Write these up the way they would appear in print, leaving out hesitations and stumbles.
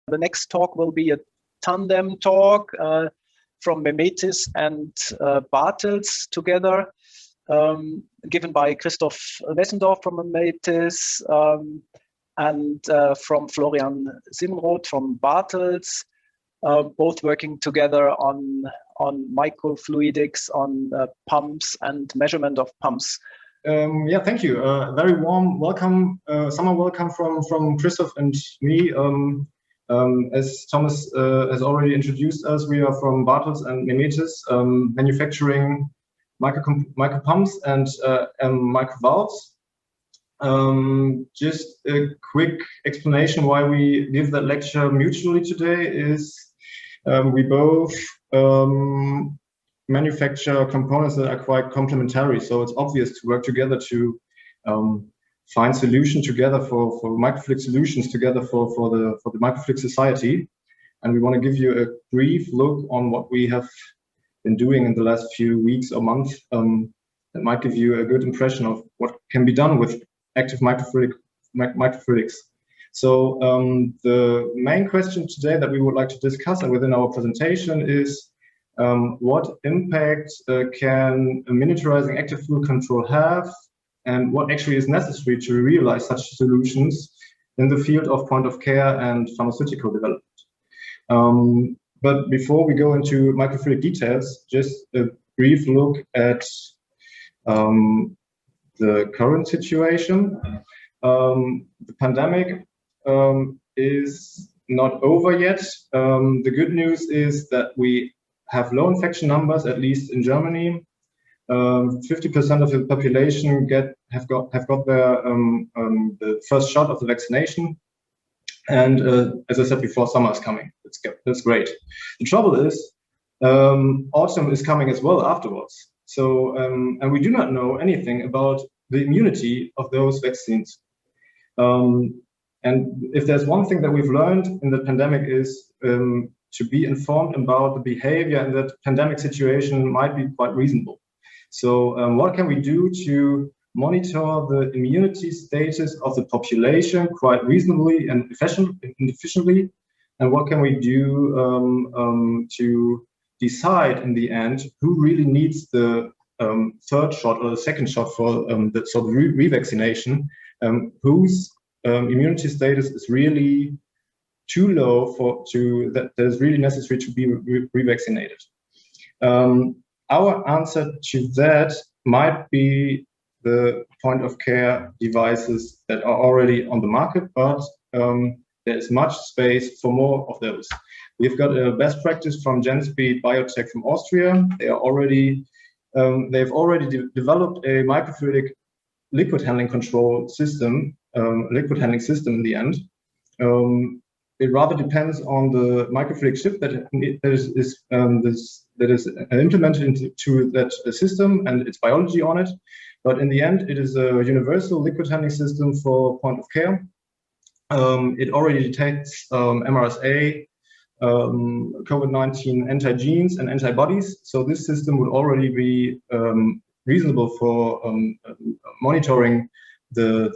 The next talk will be a tandem talk from Memetis and Bartels together, given by Christoph Wessendorf from Memetis and from Florian Simroth from Bartels, both working together on microfluidics, on pumps and measurement of pumps. Yeah, thank you. Very warm welcome, summer welcome from Christoph and me. As Thomas has already introduced us, we are from Bartels and Memetis, manufacturing micropumps and microvalves. Just a quick explanation why we give that lecture mutually today is we both manufacture components that are quite complementary, so it's obvious to work together to find solutions together for microfluidic solutions together for the microfluidic society. And we want to give you a brief look on what we have been doing in the last few weeks or months that might give you a good impression of what can be done with active microfluidics. So the main question today that we would like to discuss within our presentation is what impact can miniaturizing active fluid control have, and what actually is necessary to realize such solutions in the field of point of care and pharmaceutical development. But before we go into microfluidic details, just a brief look at the current situation. The pandemic is not over yet. The good news is that we have low infection numbers, at least in Germany. 50% of the population have got their the first shot of the vaccination, and as I said before, summer is coming. That's great. The trouble is, autumn is coming as well afterwards. So, and we do not know anything about the immunity of those vaccines. And if there's one thing that we've learned in the pandemic is to be informed about the behavior in that pandemic situation might be quite reasonable. So what can we do to monitor the immunity status of the population quite reasonably and efficiently? And what can we do to decide in the end who really needs the third shot or the second shot for the revaccination, whose immunity status is really too low that is really necessary to be revaccinated. Our answer to that might be the point of care devices that are already on the market, but there is much space for more of those. We've got a best practice from Genspeed Biotech from Austria. They've already developed a microfluidic liquid handling control system, liquid handling system in the end. It rather depends on the microfluidic chip that is implemented into that system and its biology on it. But in the end, it is a universal liquid handling system for point of care. It already detects MRSA, COVID-19 antigens and antibodies. So this system would already be reasonable for monitoring the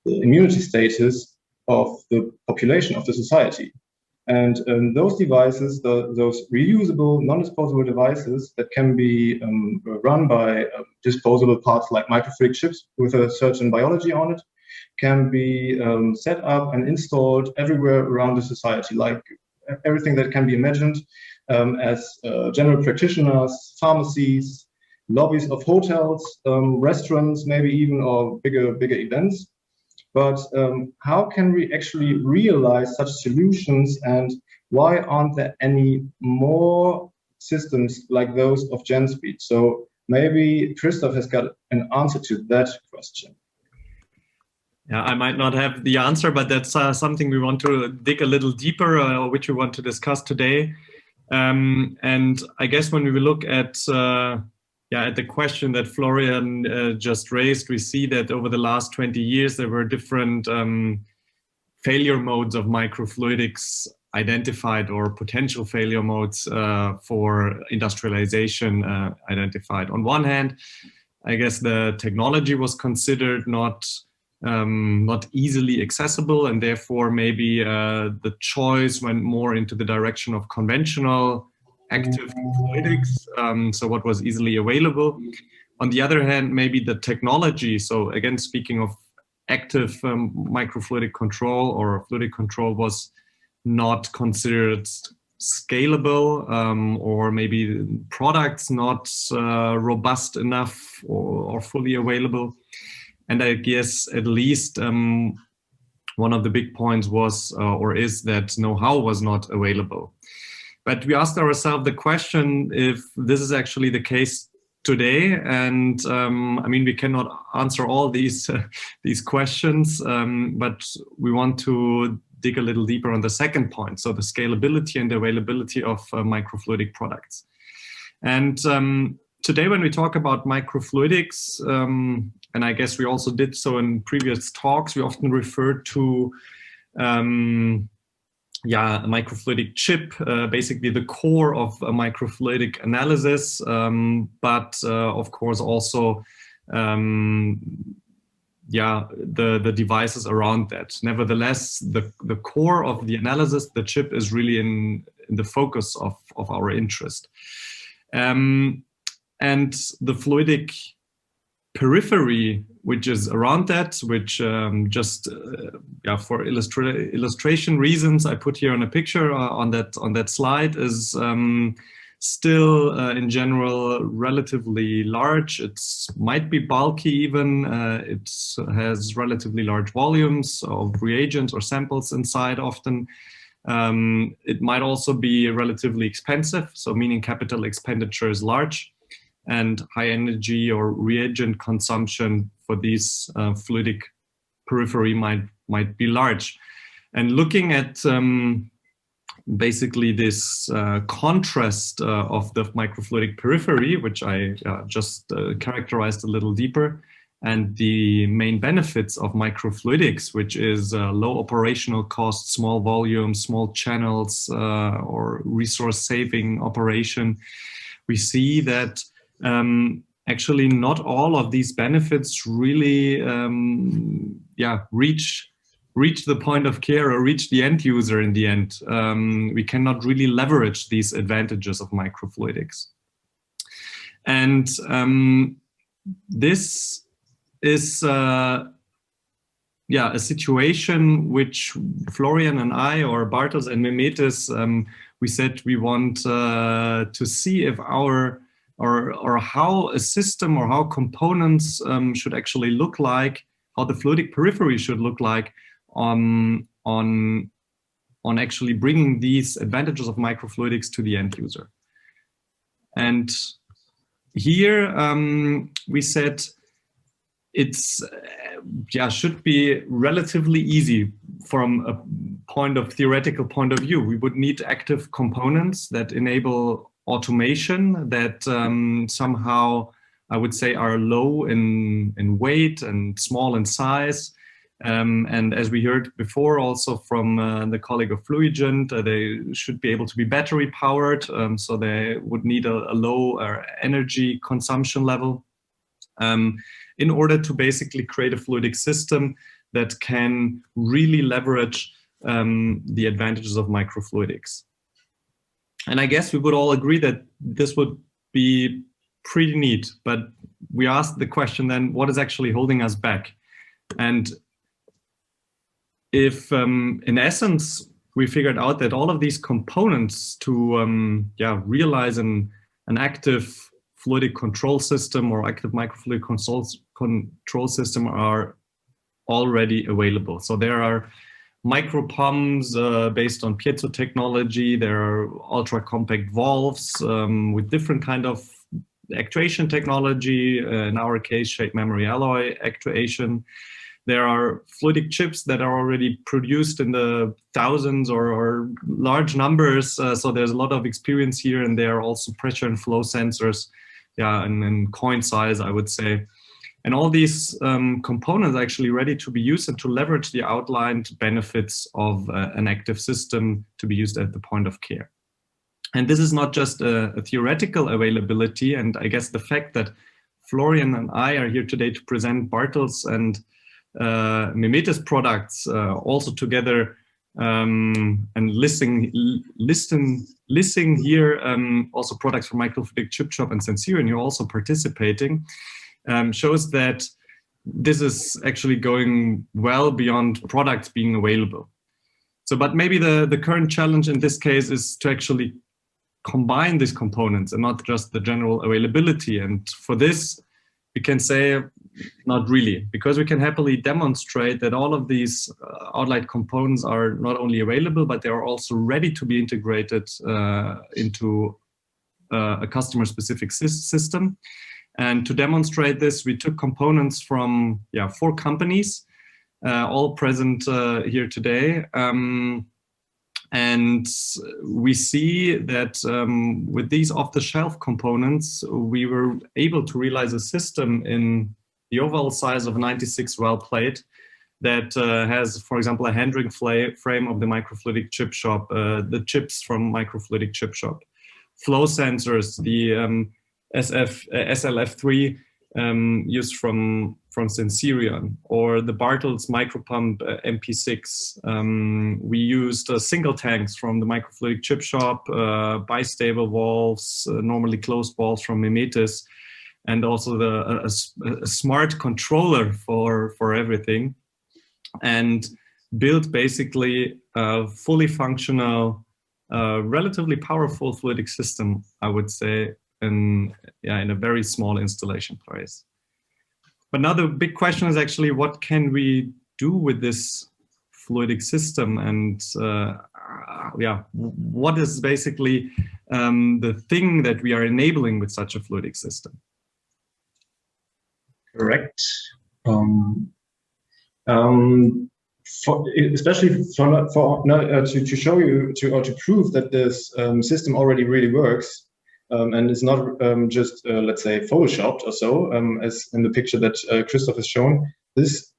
immunity status of the population, of the society. And those devices, those reusable, non-disposable devices that can be run by disposable parts like microfluidic chips with a certain biology on it, can be set up and installed everywhere around the society, like everything that can be imagined as general practitioners, pharmacies, lobbies of hotels, restaurants, maybe even, or bigger events. But how can we actually realize such solutions, and why aren't there any more systems like those of Genspeed? So maybe Christoph has got an answer to that question. Yeah, I might not have the answer, but that's something we want to dig a little deeper, which we want to discuss today. And I guess when we look at the question that Florian just raised, we see that over the last 20 years, there were different failure modes of microfluidics identified, or potential failure modes for industrialization identified. On one hand, I guess the technology was considered not not easily accessible, and therefore maybe the choice went more into the direction of conventional active fluidics, so what was easily available. On the other hand, maybe the technology, so again, speaking of active microfluidic control or fluidic control, was not considered scalable, or maybe products not robust enough or fully available. And I guess at least one of the big points was or is that know-how was not available. But we asked ourselves the question if this is actually the case today, and I mean, we cannot answer all these questions, but we want to dig a little deeper on the second point, so the scalability and availability of microfluidic products. And today, when we talk about microfluidics, and I guess we also did so in previous talks, we often refer to a microfluidic chip, basically the core of a microfluidic analysis, but of course also the devices around that. Nevertheless, the core of the analysis, the chip, is really in the focus of our interest. And the fluidic periphery, which is around that, which for illustration reasons, I put here on a picture on that slide, is still in general relatively large. It might be bulky even. It has relatively large volumes of reagents or samples inside often. It might also be relatively expensive, so meaning capital expenditure is large, and high energy or reagent consumption for these fluidic periphery might be large. And looking at basically this contrast of the microfluidic periphery, which I just characterized a little deeper, and the main benefits of microfluidics, which is low operational cost, small volume, small channels, or resource saving operation, we see that actually not all of these benefits really reach the point of care or reach the end user in the end. We cannot really leverage these advantages of microfluidics. And this is a situation which Florian and I, or Bartels and memetis, we said we want to see if our or how a system or how components should actually look like, how the fluidic periphery should look like on actually bringing these advantages of microfluidics to the end user. And here we said it's should be relatively easy from a theoretical point of view. We would need active components that enable automation, that somehow I would say are low in weight and small in size. And as we heard before also from the colleague of Fluigent, they should be able to be battery powered, so they would need a low energy consumption level in order to basically create a fluidic system that can really leverage the advantages of microfluidics. And I guess we would all agree that this would be pretty neat, but we asked the question then, what is actually holding us back? And if in essence, we figured out that all of these components to realize an active fluidic control system or active microfluidic control system are already available. So there are micro pumps based on piezo technology. There are ultra compact valves with different kind of actuation technology. In our case, shape memory alloy actuation. There are fluidic chips that are already produced in the thousands or large numbers. So there's a lot of experience here, and there are also pressure and flow sensors, and coin size, I would say. And all these components are actually ready to be used and to leverage the outlined benefits of an active system to be used at the point of care. And this is not just a theoretical availability. And I guess the fact that Florian and I are here today to present Bartels and memetis products also together, and listing here also products from Microfluidic Chip Shop and Sensirion, you're also participating, shows that this is actually going well beyond products being available. So, but maybe the current challenge in this case is to actually combine these components and not just the general availability. And for this, we can say not really, because we can happily demonstrate that all of these outlight components are not only available, but they are also ready to be integrated into a customer-specific system. And to demonstrate this, we took components from 4 companies, all present here today. And we see that with these off-the-shelf components, we were able to realize a system in the overall size of 96 well plate that has, for example, a hand-ring frame of the Microfluidic Chip Shop, the chips from Microfluidic Chip Shop, flow sensors, the SLF3 used from Sensirion, or the Bartels Micropump MP6. We used single tanks from the Microfluidic Chip Shop, bistable valves, normally closed valves from memetis, and also a smart controller for everything, and built basically a fully functional, relatively powerful fluidic system, I would say, in a very small installation place. But now the big question is actually, what can we do with this fluidic system? And what is basically the thing that we are enabling with such a fluidic system? Correct. Especially to show you or to prove that this system already really works. And it's not just, let's say, photoshopped or so, as in the picture that Christoph has shown. This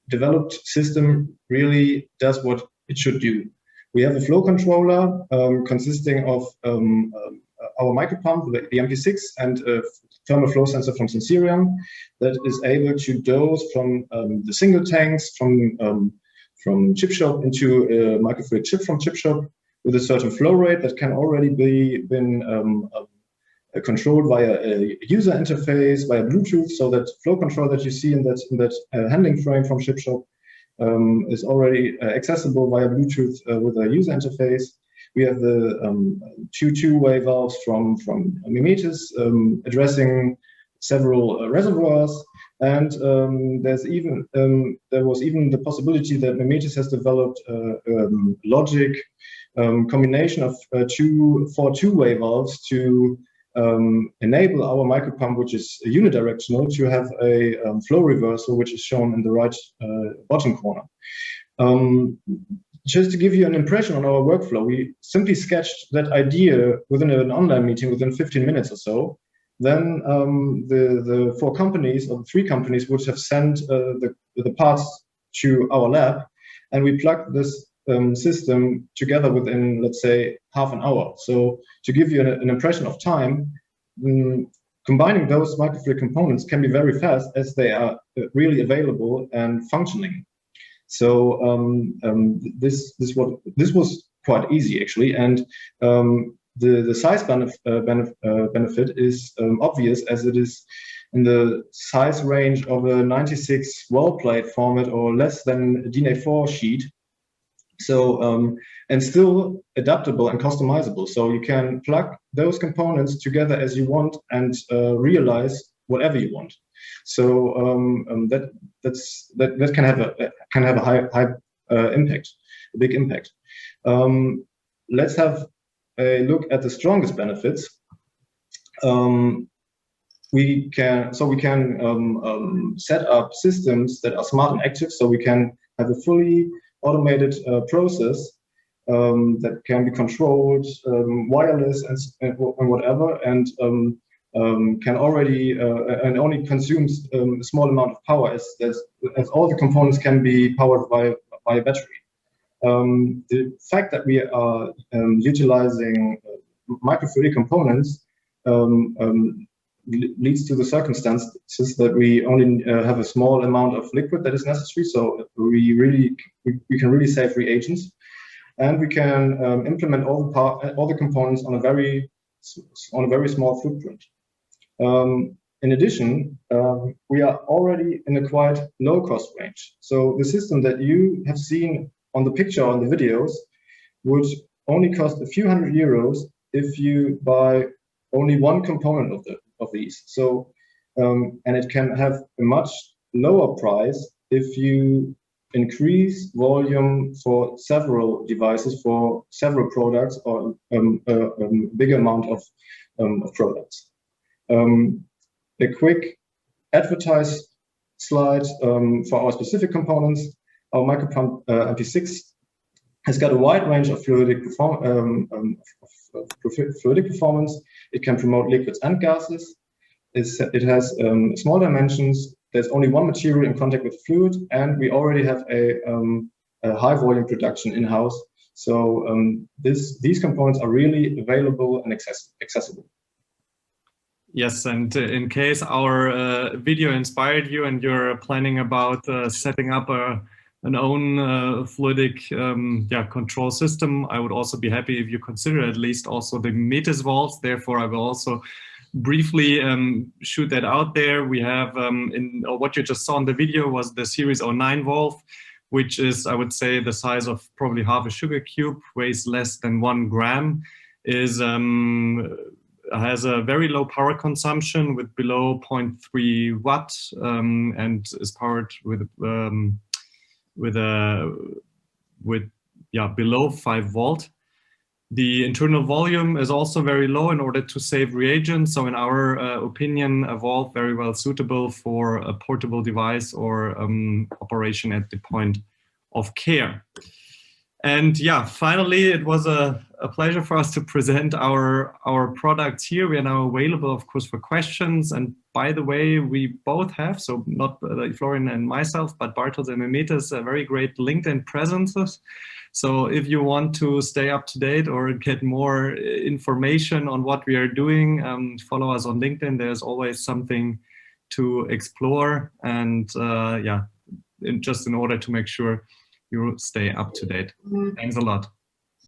developed system really does what it should do. We have a flow controller consisting of our micropump, the MP6, and a thermal flow sensor from Sensirion that is able to dose from the single tanks from Chip Shop into a microfluidic chip from Chip Shop, with a certain flow rate that can already been controlled via a user interface, via Bluetooth. So that flow control that you see in that handling frame from Chip Shop is already accessible via Bluetooth with a user interface. We have the two-way valves from memetis addressing several reservoirs, and there was even the possibility that memetis has developed logic combination of 4 two-way valves to enable our micropump, which is unidirectional, to have a flow reversal, which is shown in the right bottom corner. Just to give you an impression on our workflow, we simply sketched that idea within an online meeting within 15 minutes or so. Then the 4 companies or the 3 companies would have sent the parts to our lab, and we plugged this system together within, let's say, half an hour. So to give you an impression of time, combining those microfluidic components can be very fast, as they are really available and functioning. So this was quite easy actually, and the size benefit is obvious, as it is in the size range of a 96 well plate format or less than a DIN A4 sheet. So and still adaptable and customizable. So you can plug those components together as you want and realize whatever you want. So that can have a high impact, a big impact. Let's have a look at the strongest benefits. We can set up systems that are smart and active, so we can have a fully automated process that can be controlled, wireless and whatever, and can already and only consumes a small amount of power, as all the components can be powered by a battery. The fact that we are utilizing microfluidic components leads to the circumstances that we only have a small amount of liquid that is necessary. So we can really save reagents, and we can implement all the components on a very small footprint. In addition, we are already in a quite low cost range. So the system that you have seen on the picture, on the videos, would only cost a few €100 if you buy only one component of these. So, and it can have a much lower price if you increase volume for several devices, for several products, or a bigger amount of products. A quick advertise slide for our specific components. Our micropump MP6 has got a wide range of fluidic performance. It can promote liquids and gases. It has small dimensions. There's only one material in contact with fluid, and we already have a high volume production in-house. So these components are really available and accessible. Yes, and in case our video inspired you and you're planning about setting up an own fluidic control system, I would also be happy if you consider at least also the memetis valves. Therefore, I will also briefly shoot that out there. We have, what you just saw in the video was the Series 09 valve, which is, I would say, the size of probably half a sugar cube, weighs less than 1 gram, has a very low power consumption with below 0.3 watt, and is powered with below 5 volt. The internal volume is also very low in order to save reagents. So in our opinion, a valve very well suitable for a portable device or operation at the point of care. And yeah, finally, it was a pleasure for us to present our products here. We are now available, of course, for questions. And by the way, we both have, so not Florian and myself, but Bartels and memetis, a very great LinkedIn presences. So if you want to stay up to date or get more information on what we are doing, follow us on LinkedIn. There's always something to explore, and just in order to make sure you stay up to date. Thanks a lot.